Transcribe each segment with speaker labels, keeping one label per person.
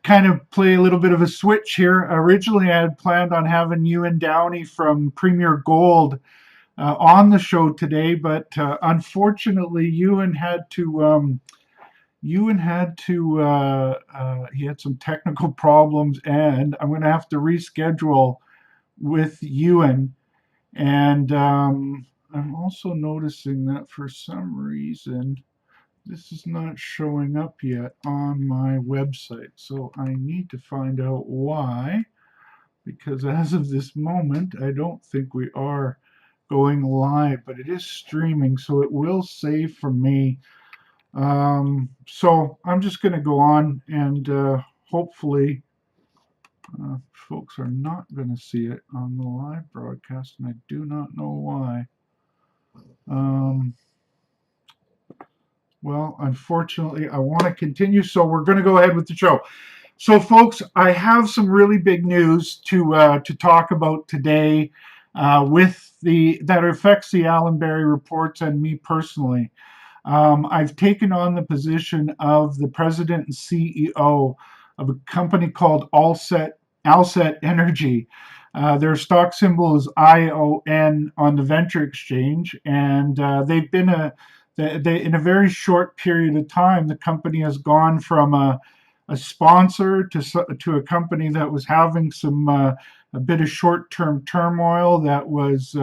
Speaker 1: kind of play a little bit of a switch here. Originally, I had planned on having Ewan Downey from Premier Gold on the show today, but unfortunately, he had some technical problems, and I'm going to have to reschedule with Ewan. And I'm also noticing that for some reason, this is not showing up yet on my website. So I need to find out why, because as of this moment, I don't think we are going live, but it is streaming, so it will save for me. So I'm just going to go on, and hopefully folks are not going to see it on the live broadcast, and I do not know why. Um, well, unfortunately, I want to continue, so we're going to go ahead with the show. So, folks, I have some really big news to talk about today that affects the Allan Barry reports and me personally. I've taken on the position of the president and CEO of a company called Alset Energy. Their stock symbol is ION on the Venture Exchange, and they've been in a very short period of time, the company has gone from a sponsor to a company that was having a bit of short-term turmoil that was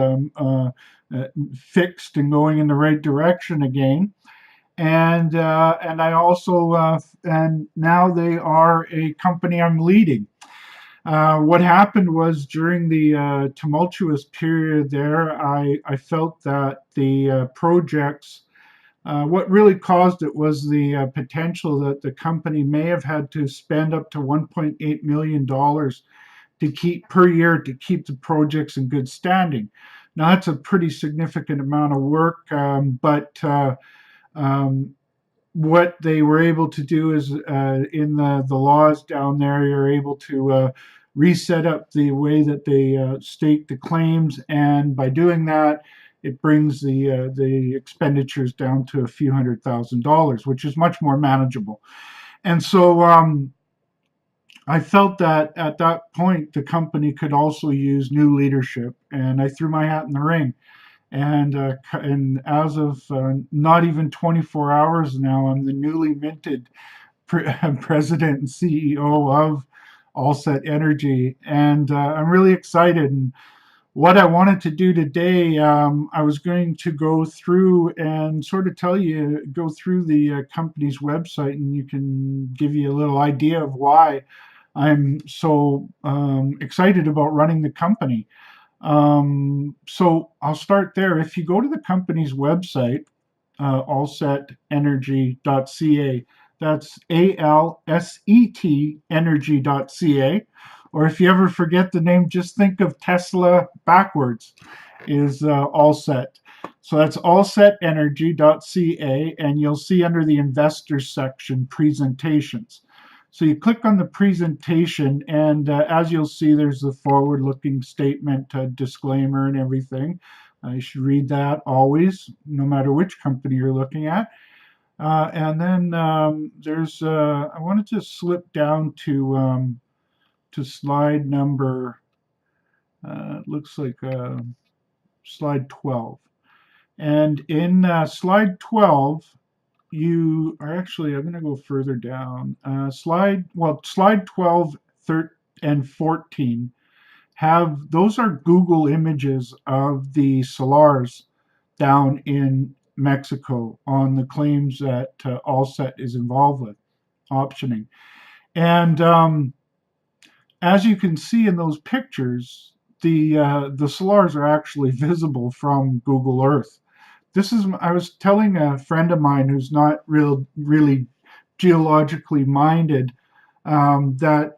Speaker 1: fixed and going in the right direction again. And I also and now they are a company I'm leading. What happened was during the tumultuous period there, I felt that the projects, what really caused it was the potential that the company may have had to spend up to $1.8 million per year to keep the projects in good standing. Now that's a pretty significant amount of work, but what they were able to do is in the laws down there, you're able to reset up the way that they state the claims, and by doing that, it brings the expenditures down to a few $100,000, which is much more manageable. And so I felt that at that point the company could also use new leadership, and I threw my hat in the ring. And as of not even 24 hours now, I'm the newly minted president and CEO of Alset Energy, and I'm really excited. And what I wanted to do today, I was going to go through and sort of go through the company's website, and you can give you a little idea of why I'm so excited about running the company. So I'll start there. If you go to the company's website, alsetenergy.ca, that's ALSET energy.ca. Or if you ever forget the name, just think of Tesla backwards, is Alset. So that's alsetenergy.ca, and you'll see under the investors section, presentations. So you click on the presentation, and as you'll see, there's the forward-looking statement, disclaimer, and everything. You should read that always, no matter which company you're looking at. And then I wanted to slip down to slide number, looks like slide 12. And in slide 12, you are actually, I'm going to go further down. Slide 12, 13, and 14 those are Google images of the salars down in Mexico on the claims that Alset is involved with, optioning. And as you can see in those pictures, the salars are actually visible from Google Earth. I was telling a friend of mine who's not really geologically minded that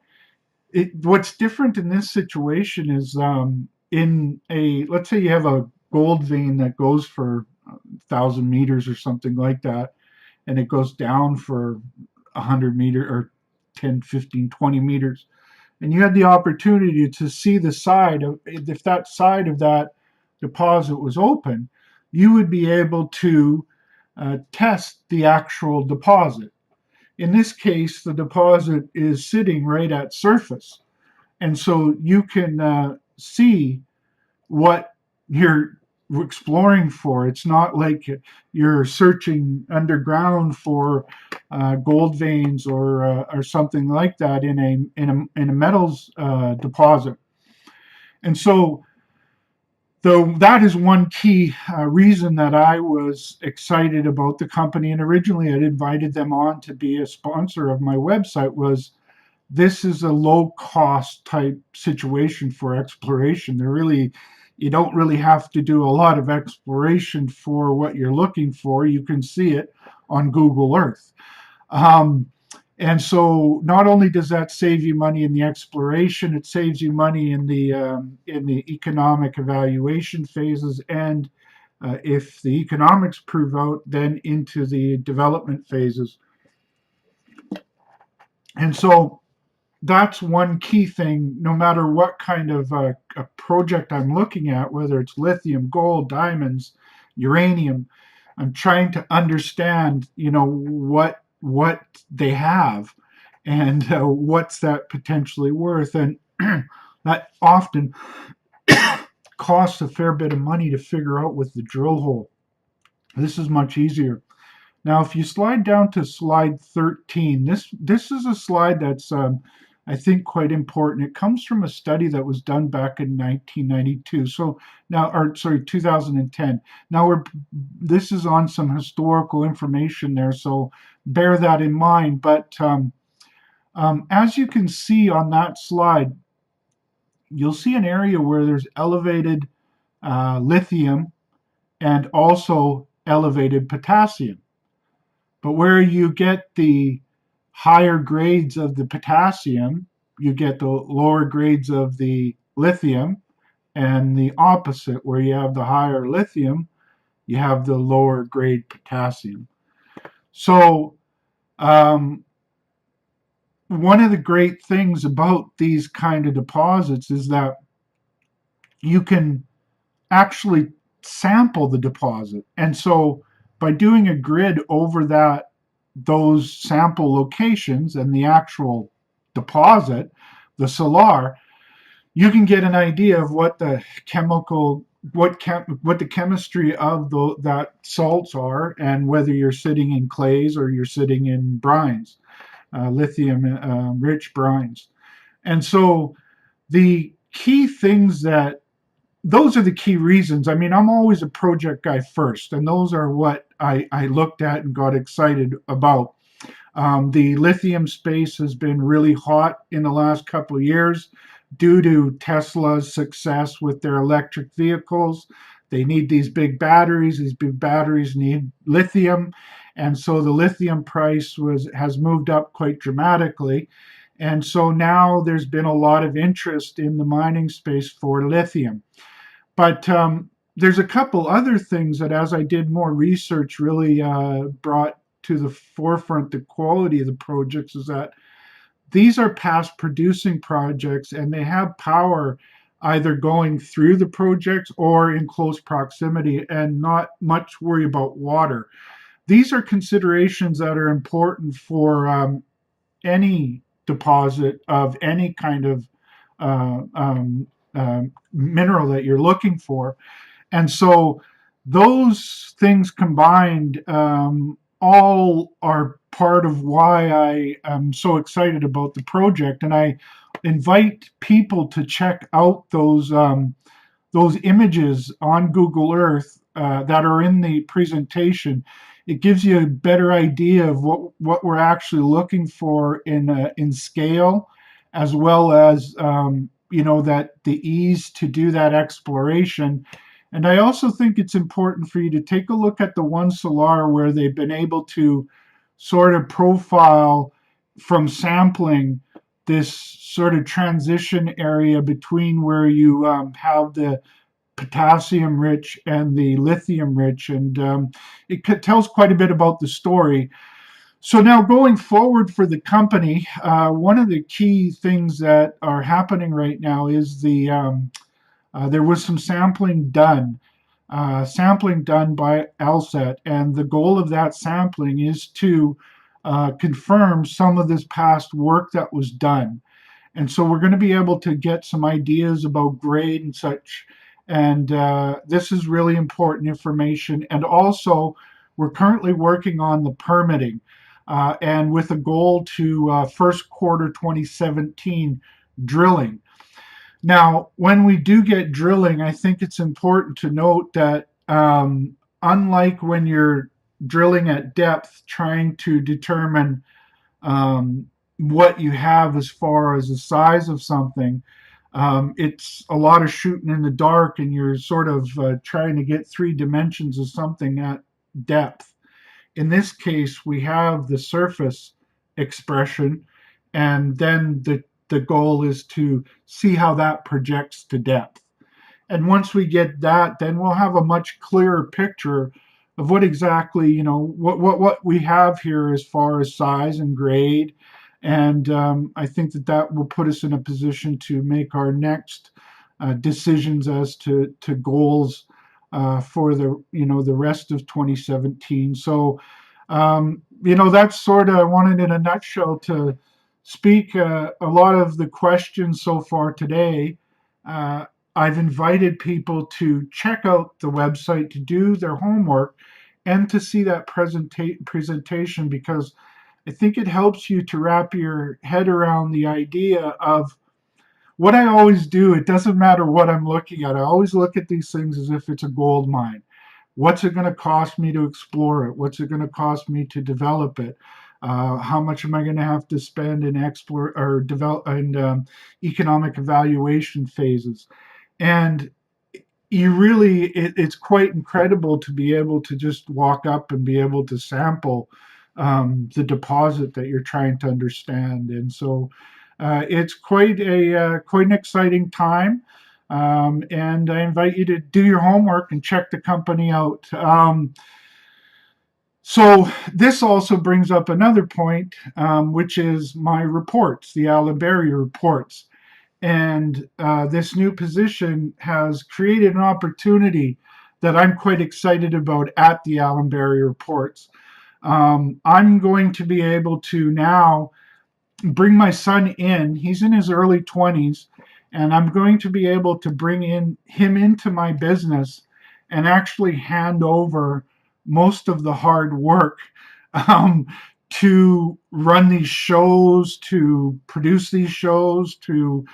Speaker 1: what's different in this situation is let's say you have a gold vein that goes for 1,000 meters or something like that, and it goes down for 100 meters or 10, 15, 20 meters. And you had the opportunity to see the side of, if that side of that deposit was open, you would be able to test the actual deposit. In this case, the deposit is sitting right at surface. And so you can see what you're exploring for. It's not like you're searching underground for gold veins or something like that in a metals deposit. And so, though that is one key reason that I was excited about the company, and originally I'd invited them on to be a sponsor of my website, was this is a low cost type situation for exploration. You don't really have to do a lot of exploration for what you're looking for. You can see it on Google Earth. Um, and so not only does that save you money in the exploration, it saves you money in the economic evaluation phases, and if the economics prove out, then into the development phases. And so that's one key thing, no matter what kind of a project I'm looking at, whether it's lithium, gold, diamonds, uranium. I'm trying to understand, what they have, and what's that potentially worth, and that often costs a fair bit of money to figure out with the drill hole. This is much easier. Now, if you slide down to slide 13, this is a slide that's, I think, quite important. It comes from a study that was done back in 1992. So now, or sorry, 2010. Now this is on some historical information there, so bear that in mind. But as you can see on that slide, you'll see an area where there's elevated lithium and also elevated potassium. But where you get the higher grades of the potassium, you get the lower grades of the lithium, and the opposite, where you have the higher lithium, you have the lower grade potassium. So, one of the great things about these kind of deposits is that you can actually sample the deposit. And so by doing a grid over those sample locations and the actual deposit, the salar, you can get an idea of what the chemistry of that salts are, and whether you're sitting in clays or you're sitting in brines, lithium rich brines. And so the key things that those are the key reasons. I mean, I'm always a project guy first, and those are what I looked at and got excited about. The lithium space has been really hot in the last couple of years due to Tesla's success with their electric vehicles. They need these big batteries. These big batteries need lithium, and so the lithium price has moved up quite dramatically. And so now there's been a lot of interest in the mining space for lithium. But there's a couple other things that, as I did more research, really brought to the forefront the quality of the projects. Is that these are past producing projects, and they have power either going through the projects or in close proximity, and not much worry about water. These are considerations that are important for any deposit of any kind of uh, um, mineral that you're looking for. And so those things combined all are part of why I am so excited about the project. And I invite people to check out those images on Google Earth that are in the presentation. It gives you a better idea of what we're actually looking for in scale, as well as that the ease to do that exploration. And I also think it's important for you to take a look at the one salar where they've been able to sort of profile from sampling this sort of transition area between where you have the potassium rich and the lithium rich, and it tells quite a bit about the story. So now going forward for the company, one of the key things that are happening right now is there was some sampling done by Alset, and the goal of that sampling is to confirm some of this past work that was done. And so we're going to be able to get some ideas about grade and such. And this is really important information. And also, we're currently working on the permitting and with a goal to first quarter 2017 drilling. Now, when we do get drilling, I think it's important to note that unlike when you're drilling at depth, trying to determine um, what you have as far as the size of something, it's a lot of shooting in the dark, and you're sort of trying to get three dimensions of something at depth. In this case, we have the surface expression, and then the goal is to see how that projects to depth. And once we get that, then we'll have a much clearer picture of what exactly, what we have here as far as size and grade. And I think that will put us in a position to make our next decisions as to goals for the rest of 2017. So that's sort of, I wanted in a nutshell to speak a lot of the questions so far today. Uh, I've invited people to check out the website to do their homework and to see that presentation, because I think it helps you to wrap your head around the idea of what I always do. It doesn't matter what I'm looking at. I always look at these things as if it's a gold mine. What's it going to cost me to explore it? What's it going to cost me to develop it? How much am I going to have to spend in explore or develop and economic evaluation phases? And it's quite incredible to be able to just walk up and be able to sample the deposit that you're trying to understand. And so it's quite an exciting time. And I invite you to do your homework and check the company out. So this also brings up another point, which is my reports, the Allan Barry reports. And this new position has created an opportunity that I'm quite excited about at the Allan Barry reports. I'm going to be able to now bring my son in. He's in his early 20s, and I'm going to be able to bring him into my business and actually hand over most of the hard work um, to run these shows, to produce these shows, to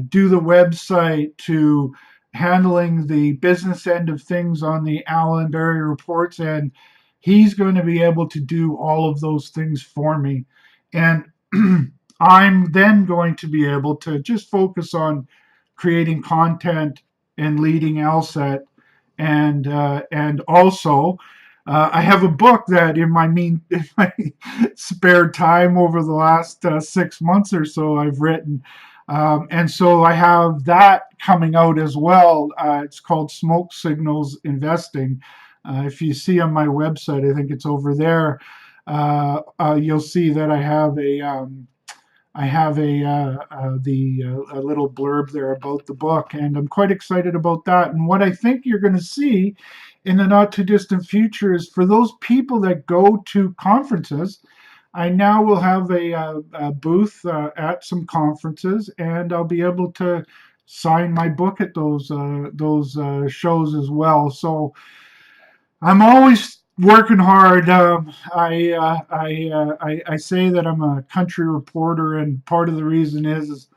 Speaker 1: do the website, to handling the business end of things on the Allan Barry reports. And he's going to be able to do all of those things for me. And I'm then going to be able to just focus on creating content and leading Alset, and also I have a book that in in my spare time over the last 6 months or so I've written, and so I have that coming out as well. It's called Smoke Signals Investing. If you see on my website, I think it's over there. You'll see that I have a little blurb there about the book, and I'm quite excited about that. And what I think you're going to see in the not too distant future is for those people that go to conferences. I now will have a booth at some conferences, and I'll be able to sign my book at those shows as well. So I'm always working hard. I say that I'm a country reporter, and part of the reason is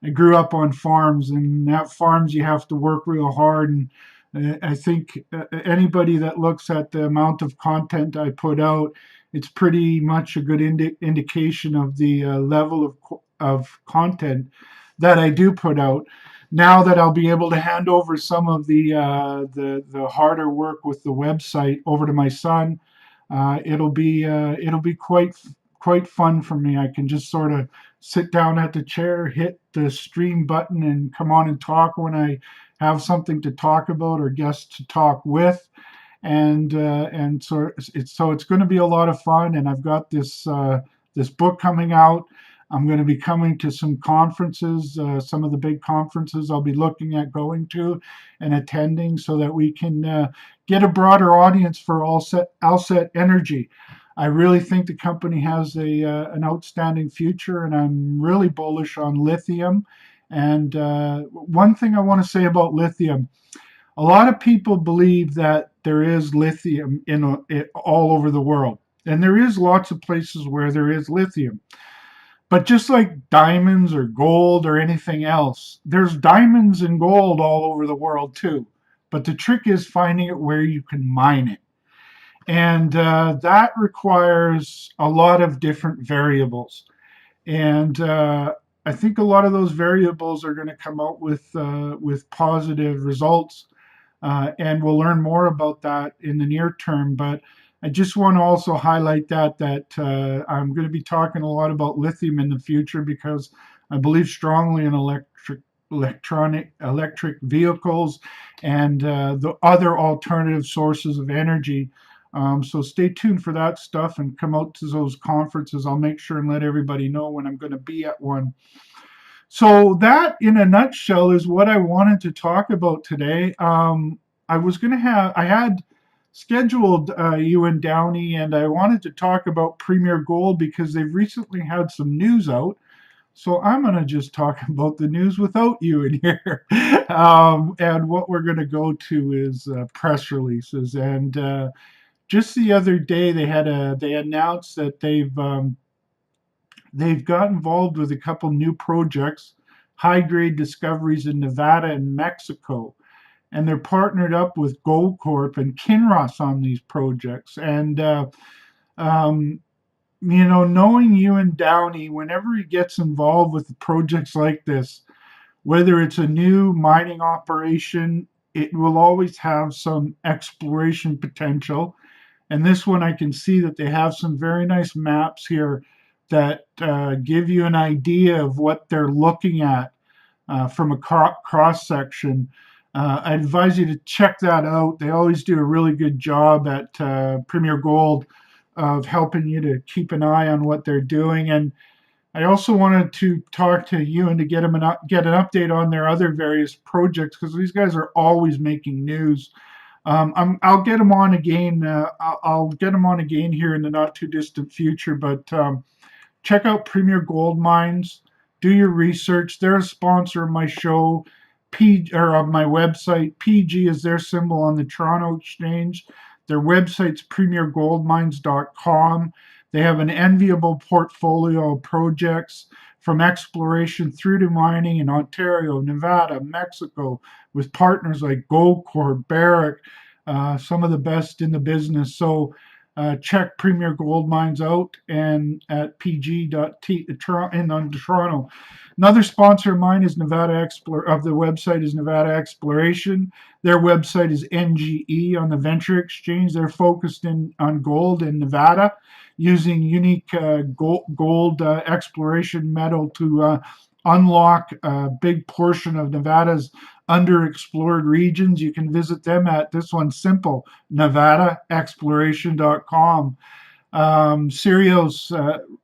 Speaker 1: I grew up on farms, and at farms you have to work real hard. And I think anybody that looks at the amount of content I put out, it's pretty much a good indication of the level of content that I do put out. Now that I'll be able to hand over some of the harder work with the website over to my son, it'll be quite fun for me. I can just sort of sit down at the chair, hit the stream button, and come on and talk when I have something to talk about or guests to talk with. And so it's going to be a lot of fun. And I've got this book coming out. I'm going to be coming to some conferences, some of the big conferences I'll be looking at going to and attending, so that we can get a broader audience for Alset Energy. I really think the company has an outstanding future, and I'm really bullish on lithium. And one thing I want to say about lithium, a lot of people believe that there is lithium all over the world. And there is lots of places where there is lithium. But just like diamonds or gold or anything else, there's diamonds and gold all over the world too. But the trick is finding it where you can mine it. And that requires a lot of different variables. And I think a lot of those variables are going to come out with positive results, and we'll learn more about that in the near term. But I just want to also highlight that I'm going to be talking a lot about lithium in the future because I believe strongly in electric vehicles and the other alternative sources of energy. So stay tuned for that stuff and come out to those conferences. I'll make sure and let everybody know when I'm going to be at one. So that, in a nutshell, is what I wanted to talk about today. I had scheduled you and Downey, and I wanted to talk about Premier Gold because they've recently had some news out. So I'm going to just talk about the news without you in here. And what we're going to go to is press releases. And just the other day, they announced that they've got involved with a couple new projects, high grade discoveries in Nevada and Mexico. And they're partnered up with Goldcorp and Kinross on these projects. And, um, knowing you and Downey, whenever he gets involved with projects like this, whether it's a new mining operation, it will always have some exploration potential. And this one, I can see that they have some very nice maps here that give you an idea of what they're looking at from a cross section. I advise you to check that out. They always do a really good job at Premier Gold of helping you to keep an eye on what they're doing. And I also wanted to talk to you and to get an update on their other various projects because these guys are always making news. I'll get them on again. I'll get them on again here in the not too distant future. But check out Premier Gold Mines. Do your research. They're a sponsor of my show, or of my website. PG is their symbol on the Toronto Exchange. Their website's premiergoldmines.com. They have an enviable portfolio of projects from exploration through to mining in Ontario, Nevada, Mexico, with partners like Goldcorp, Barrick, some of the best in the business. So check Premier Gold Mines out and at pg.t and on Toronto. Another sponsor of mine is of the website is Nevada Exploration. Their website is NGE on the Venture Exchange. They're focused on gold in Nevada, using unique gold exploration metal to unlock a big portion of Nevada's underexplored regions. You can visit them at this one's simple, nevadaexploration.com. Sirius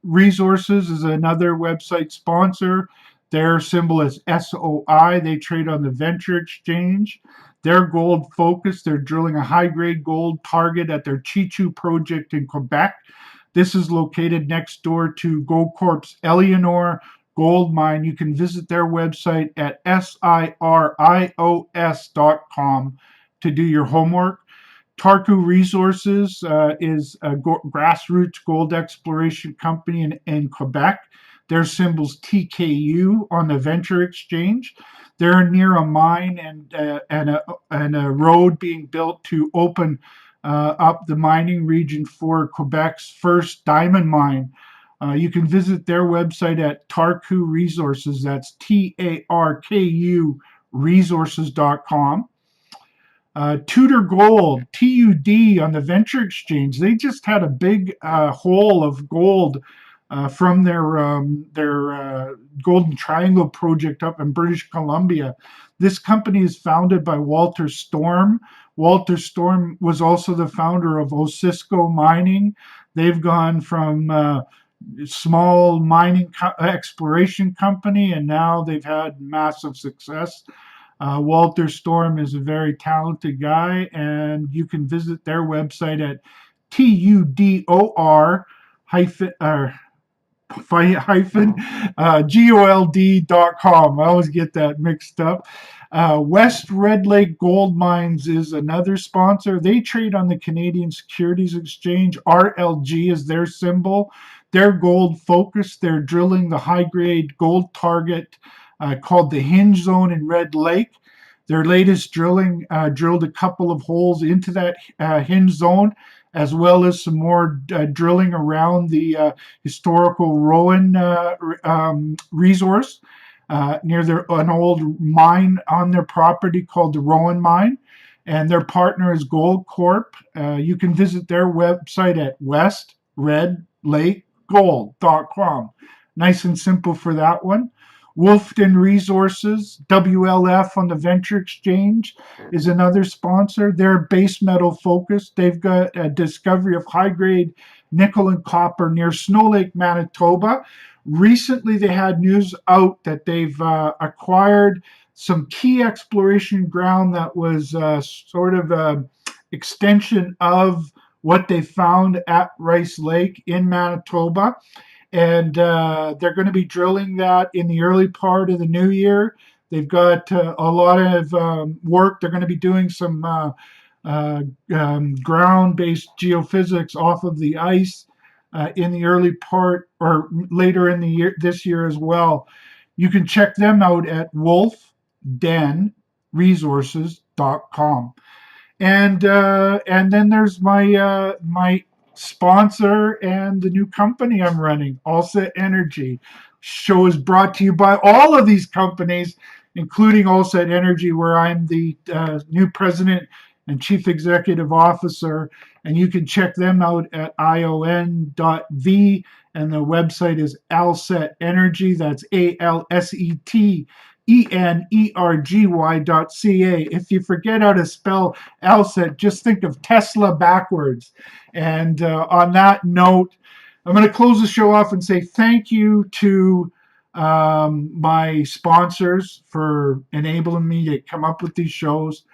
Speaker 1: Resources is another website sponsor. Their symbol is SOI. They trade on the Venture Exchange. They're gold focused. They're drilling a high grade gold target at their Chichu project in Quebec. This is located next door to Goldcorp's Eleanor gold mine. You can visit their website at sirios.com to do your homework. Tarku Resources is a grassroots gold exploration company in Quebec. Their symbol's TKU on the Venture Exchange. They're near a mine and a road being built to open up the mining region for Quebec's first diamond mine. You can visit their website at Tarku Resources. That's TARKU resources.com. Tudor Gold, TUD on the Venture Exchange. They just had a big hole of gold from their Golden Triangle project up in British Columbia. This company is founded by Walter Storm. Walter Storm was also the founder of Osisko Mining. They've gone from small mining exploration company, and now they've had massive success. Walter Storm is a very talented guy, and you can visit their website at TUDOR hyphen gold.com. I always get that mixed up. West Red Lake Gold Mines is another sponsor. They trade on the Canadian Securities Exchange. RLG is their symbol. They're gold focused. They're drilling the high grade gold target called the Hinge Zone in Red Lake. Their latest drilling drilled a couple of holes into that hinge zone, as well as some more drilling around the historical Rowan resource near an old mine on their property called the Rowan Mine. And their partner is Gold Corp. You can visit their website at westredlakegold.com. Nice and simple for that one. Wolfden Resources, WLF on the Venture Exchange, is another sponsor. They're base metal focused. They've got a discovery of high grade nickel and copper near Snow Lake, Manitoba. Recently, they had news out that they've acquired some key exploration ground that was sort of an extension of what they found at Rice Lake in Manitoba. And they're going to be drilling that in the early part of the new year. They've got a lot of work. They're going to be doing some ground-based geophysics off of the ice in the early part or later in the year, this year as well. You can check them out at wolfdenresources.com. And then there's my sponsor and the new company I'm running, Alset Energy. Show is brought to you by all of these companies, including Alset Energy, where I'm the new president and chief executive officer. And you can check them out at ion.v, and the website is Alset Energy. That's ALSETENERGY.ca. If you forget how to spell Alset, just think of Tesla backwards. And on that note, I'm going to close the show off and say thank you to my sponsors for enabling me to come up with these shows.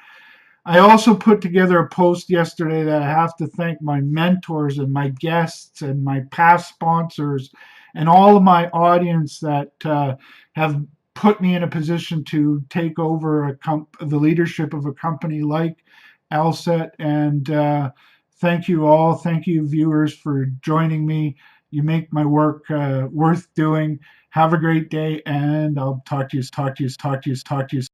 Speaker 1: I also put together a post yesterday that I have to thank my mentors and my guests and my past sponsors and all of my audience that have put me in a position to take over the leadership of a company like Alset. And thank you all. Thank you, viewers, for joining me. You make my work worth doing. Have a great day, and I'll talk to you.